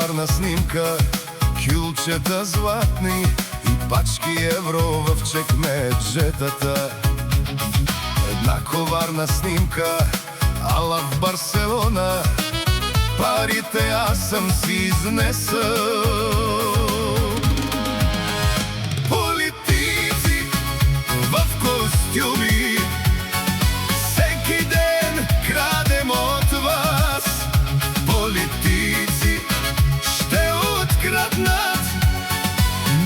коварна снимка, кюлчета златни и пачки евро в чекмеджетата. Една коварна снимка, ала в Барселона, парите аз съм си изнесъл. Политици в костюми, всеки ден крадем от вас. Политици ще откраднат,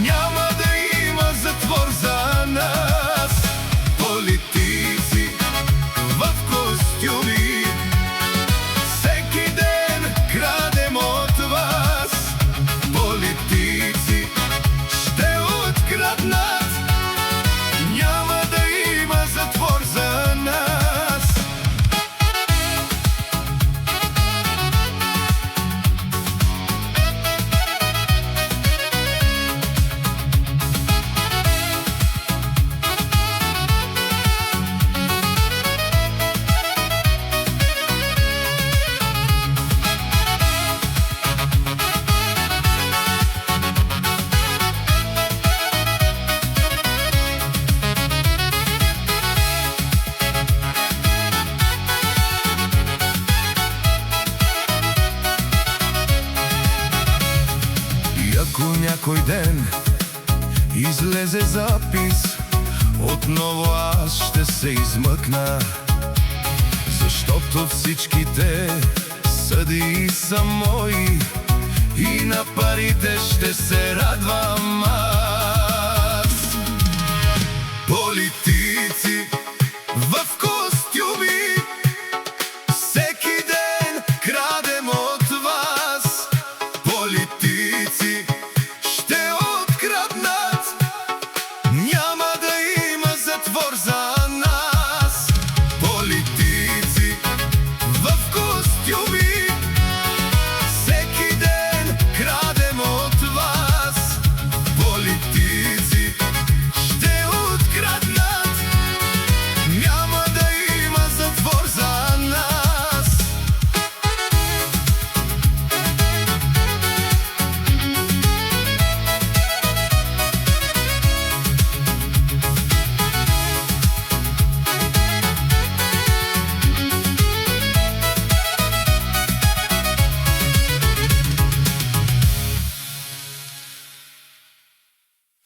няма да има затвор за нас. Политици в костюми, всеки ден крадем от вас. Политици ще откраднат, няма да има затвор за нас. Ако някой ден излезе запис, отново аз ще се измъкна, защото всичките съдии са мои и на парите ще се радвам аз. Политици